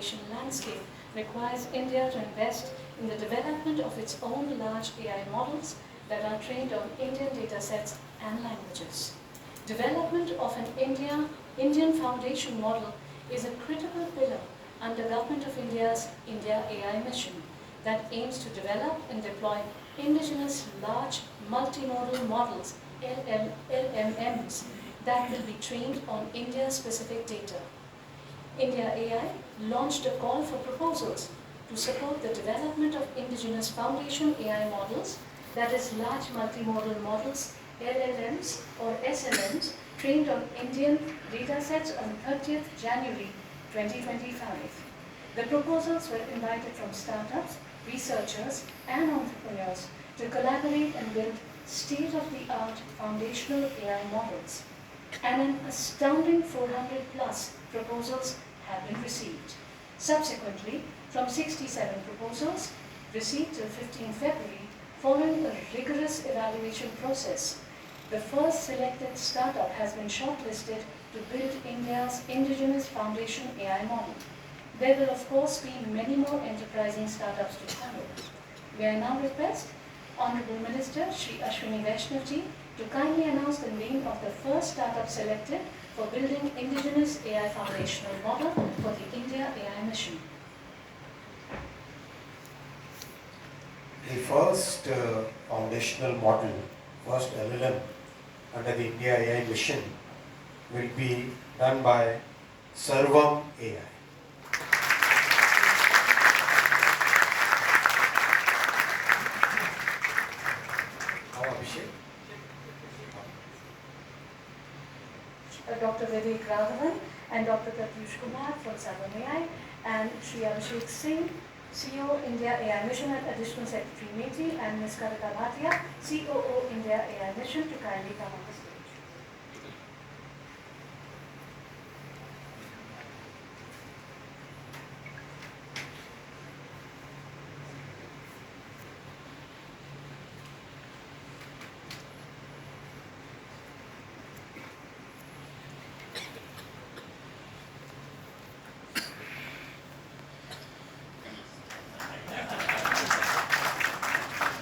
innovation landscape requires India to invest in the development of its own large AI models that are trained on Indian datasets and languages. Development of an Indian foundation model is a critical pillar under Government of India's India AI mission that aims to develop and deploy indigenous large multimodal models, LMMs, that will be trained on India-specific data. India AI launched a call for proposals to support the development of indigenous foundation AI models, that is large multimodal models, LLMs or SLMs, trained on Indian datasets on 30th January 2025. The proposals were invited from startups, researchers and entrepreneurs to collaborate and build state-of-the-art foundational AI models. And an astounding 400 plus proposals have been received. Subsequently, from 67 proposals received till 15 February, following a rigorous evaluation process, the first selected startup has been shortlisted to build India's indigenous foundation AI model. There will of course be many more enterprising startups to follow. May I now request Honorable Minister Shri Ashwini Vaishnav to kindly announce the name of the first startup selected for building indigenous AI foundational model for the India AI mission. The first foundational model, first LLM under the India AI mission will be done by Sarvam AI. Dr. Vivek Raghavan and Dr. Pratyush Kumar from Sarvam AI and Shri Abhishek Singh, CEO India AI Mission and Additional Secretary MeitY, and Ms. Kavita Bhatia, COO India AI Mission, to kindly come on the stage.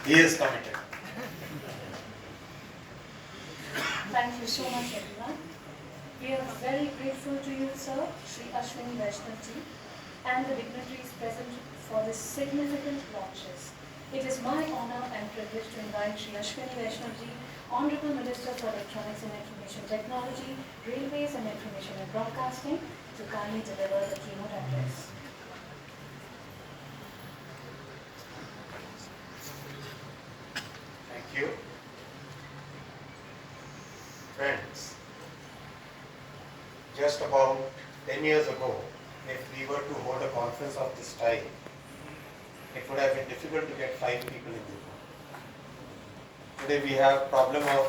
He is committed. Thank you so much, everyone. We are very grateful to you, sir, Shri Ashwini Vaishnav and the dignitaries present for this significant launches. It is my honor and privilege to invite Shri Ashwini Vaishnav, Honorable Minister for Electronics and Information Technology, Railways and Information and Broadcasting, to kindly deliver the keynote address. Thank you. Friends, just about 10 years ago, if we were to hold a conference of this type, it would have been difficult to get 5 people in the room. Today we have problem of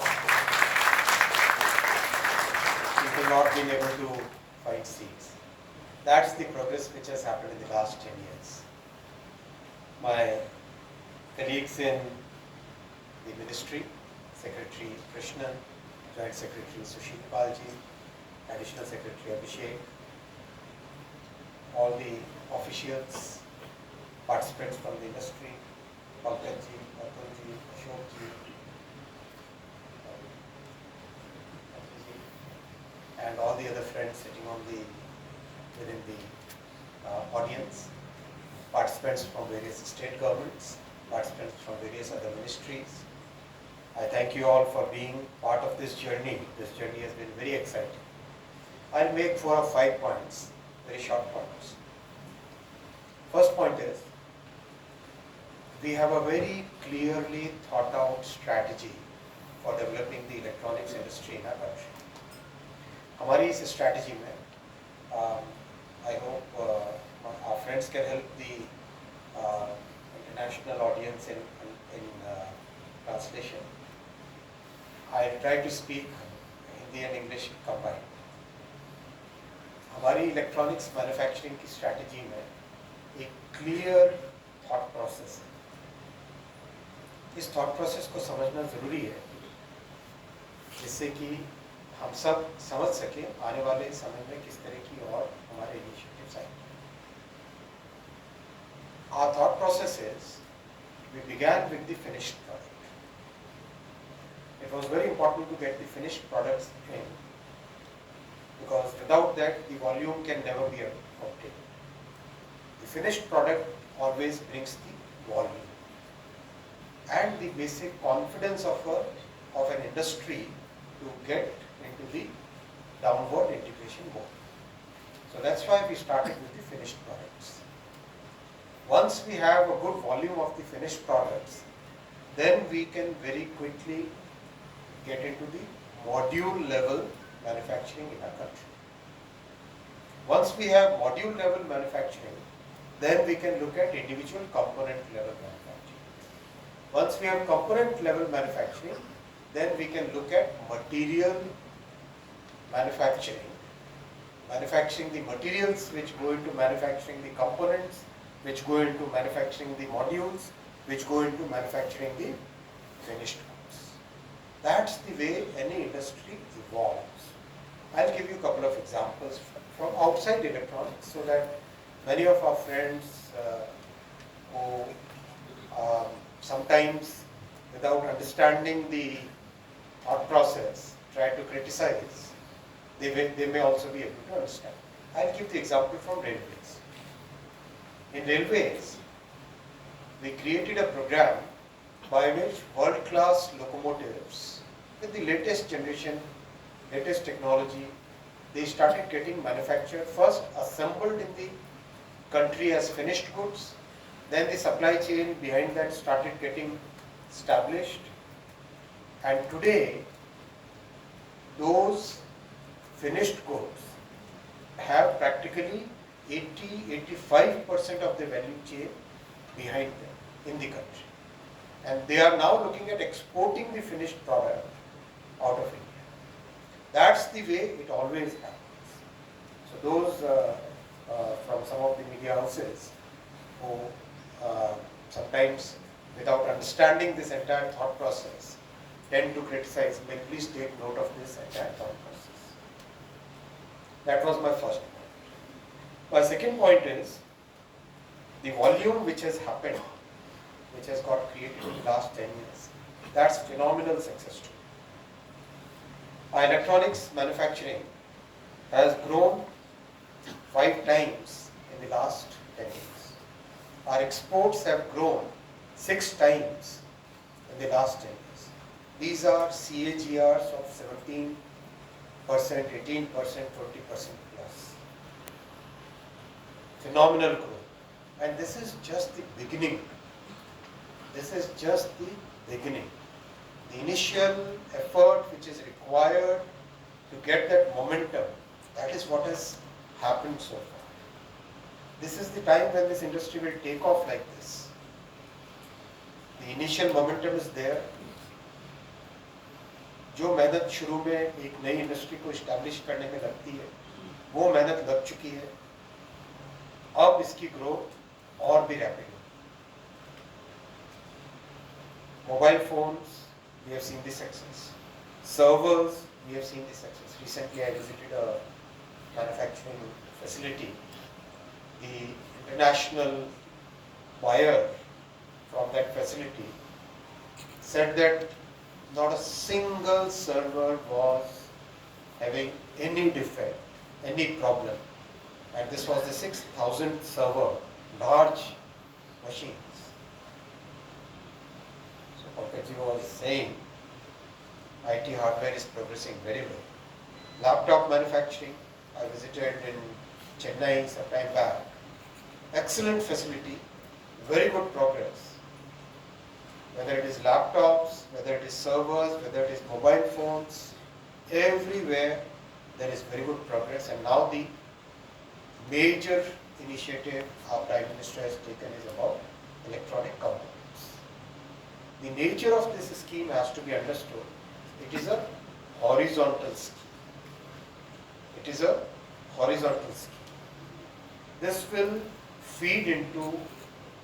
people not being able to find seats. That's the progress which has happened in the last 10 years. My colleagues in the ministry, Secretary Krishnan, Joint Secretary Sushil Palji, Additional Secretary Abhishek, all the officials, participants from the industry, Pankajji, Atulji, Ashokji, and all the other friends sitting on within the audience, participants from various state governments, participants from various other ministries. I thank you all for being part of this journey. This journey has been very exciting. I'll make 4 or 5 points, very short points. First point is, we have a very clearly thought out strategy for developing the electronics industry in our country. हमारी इस strategy में, I hope our friends can help the international audience in translation. I try to speak Hindi and English combined. हमारी electronics manufacturing की strategy में एक clear thought process है. इस thought process को समझना ज़रूरी है जिससे कि हम सब समझ सकें आने वाले समय में किस तरह की और हमारे इनिशिएटिव्स आएंगे. our thought process is, we began with the finished product. It was very important to get the finished products in, because without that the volume can never be obtained. The finished product always brings the volume and the basic confidence of an industry to get into the downward integration mode. So that's why we started with the finished products. Once we have a good volume of the finished products, then we can very quickly get into the module level manufacturing in our country. Once we have module level manufacturing, then we can look at individual component level manufacturing. Once we have component level manufacturing, then we can look at material manufacturing. Manufacturing the materials which go into manufacturing the components, which go into manufacturing the modules, which go into manufacturing the finished goods. That's the way any industry evolves. I'll give you a couple of examples from outside electronics so that many of our friends who sometimes without understanding the thought process try to criticize, they may also be able to understand. I'll give the example from railways. In railways, we created a program by which world-class locomotives with the latest generation, latest technology, they started getting manufactured, first assembled in the country as finished goods, then the supply chain behind that started getting established, and today those finished goods have practically 80-85% of the value chain behind them in the country. And they are now looking at exporting the finished product out of India. That's the way it always happens. So those from some of the media houses who sometimes without understanding this entire thought process tend to criticize, may please take note of this entire thought process. That was my first point. My second point is the volume which has happened, which has got created in the last 10 years. That's phenomenal success story. Our electronics manufacturing has grown 5 times in the last 10 years. Our exports have grown 6 times in the last 10 years. These are CAGRs of 17%, 18%, 20% plus. Phenomenal growth. And this is just the beginning. This is just the beginning. The initial effort which is required to get that momentum, that is what has happened so far. This is the time when this industry will take off like this. The initial momentum is there. जो मेहनत शुरू में एक नई industry को establish करने में लगती है, वो मेहनत लग चुकी है. अब इसकी ग्रोथ और भी रैपिड है. Mobile phones, we have seen the success. Servers, we have seen the success. Recently, I visited a manufacturing facility. The international buyer from that facility said that not a single server was having any defect, any problem. And this was the 6,000 server, large machines. So Pankaj was saying, IT hardware is progressing very well. Laptop manufacturing, I visited in Chennai some time back. Excellent facility, very good progress. Whether it is laptops, whether it is servers, whether it is mobile phones, everywhere there is very good progress. And now the major initiative our Prime Minister has taken is about electronic components. The nature of this scheme has to be understood. It is a horizontal scheme. It is a horizontal scheme. This will feed into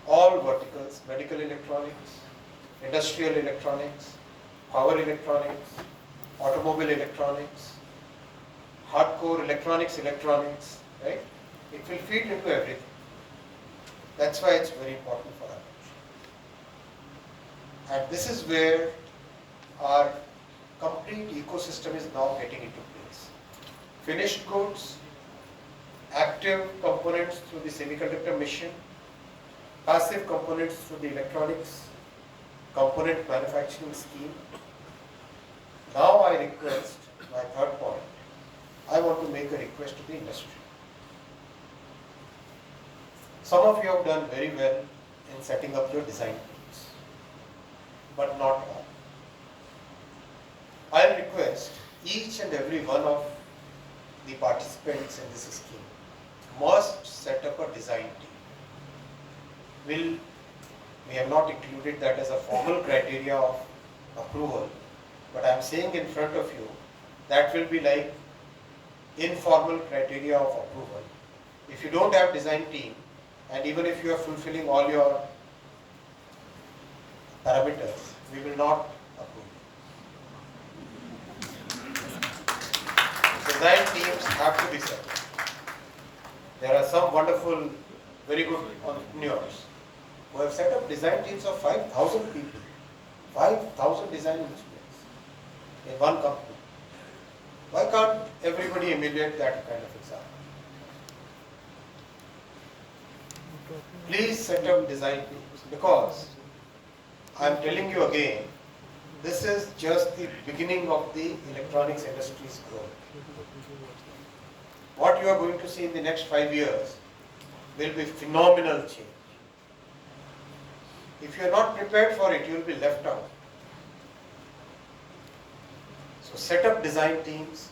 all verticals: medical electronics, industrial electronics, power electronics, automobile electronics, hardcore electronics, right? It will feed into everything. That's why it's very important for our country. And this is where our complete ecosystem is now getting into place. Finished goods, active components through the semiconductor mission, passive components through the electronics component manufacturing scheme. Now I request, my third point, I want to make a request to the industry. Some of you have done very well in setting up your design teams, but not all. I request each and every one of the participants in this scheme must set up a design team. We have not included that as a formal criteria of approval, but I am saying in front of you that will be like informal criteria of approval. If you don't have design team, and even if you are fulfilling all your parameters, we will not approve. Design teams have to be set. There are some wonderful, very good entrepreneurs who have set up design teams of 5,000 people, 5,000 design engineers in one company. Why can't everybody emulate that kind of example? Please set up design teams, because I am telling you again, this is just the beginning of the electronics industry's growth. What you are going to see in the next 5 years will be phenomenal change. If you are not prepared for it, you will be left out. So set up design teams,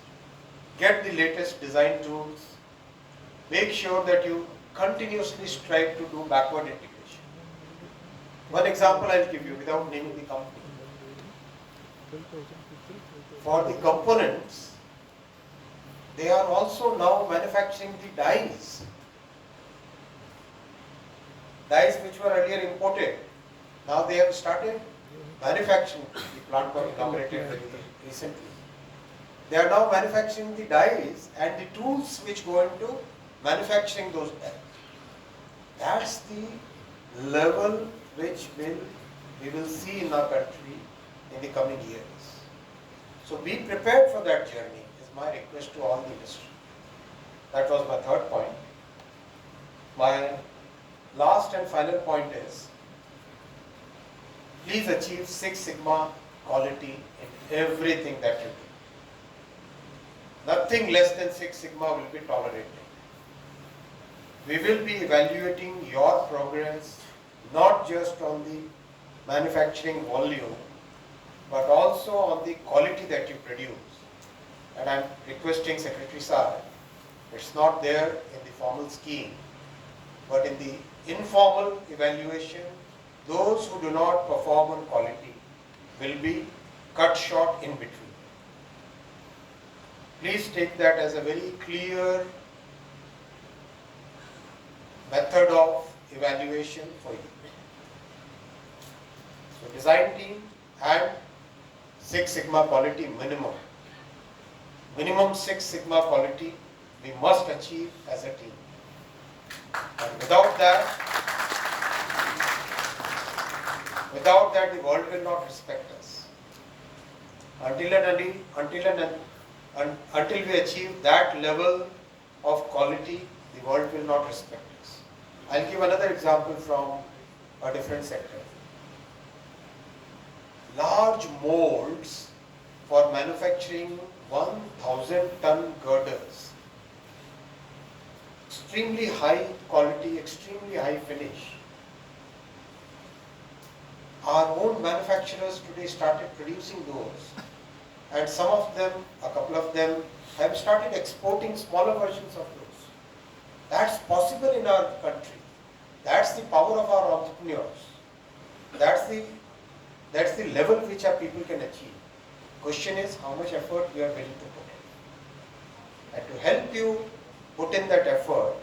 get the latest design tools, make sure that you continuously strive to do backward integration. One example I will give you without naming the company. For the components, they are also now manufacturing the dies. Dies which were earlier imported. Now they have started manufacturing. The plant was inaugurated very recently. They are now manufacturing the dies and the tools which go into manufacturing those dies. That's the level which we will see in our country in the coming years. So be prepared for that journey is my request to all the industry. That was my third point. My last and final point is, please achieve Six Sigma quality in everything that you do. Nothing less than Six Sigma will be tolerated. We will be evaluating your progress not just on the manufacturing volume, but also on the quality that you produce. And I am requesting Secretary Sir, it's not there in the formal scheme, but in the informal evaluation, those who do not perform on quality will be cut short in between. Please take that as a very clear method of evaluation for you. So design team and Six Sigma quality minimum. Minimum Six Sigma quality we must achieve as a team. And without that the world will not respect us. Until we achieve that level of quality, the world will not respect us. I'll give another example from a different sector. Large molds for manufacturing 1,000-ton girders. Extremely high quality, extremely high finish. Our own manufacturers today started producing those, and some of them, a couple of them, have started exporting smaller versions of those. That's possible in our country. That's the power of our entrepreneurs. That's the level which our people can achieve. Question is how much effort we are willing to put in. And to help you put in that effort,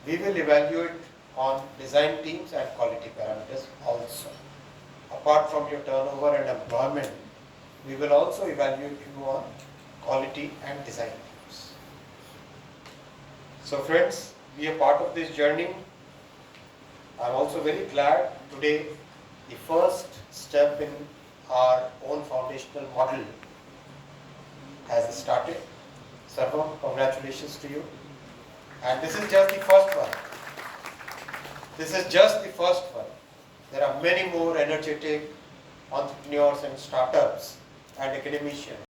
we will evaluate on design teams and quality parameters also. Apart from your turnover and employment, we will also evaluate you on quality and design teams. So friends, be a part of this journey. I'm also very glad today the first step in our own foundational model has started. Sarvam, congratulations to you. And this is just the first one. This is just the first one. There are many more energetic entrepreneurs and startups and academicians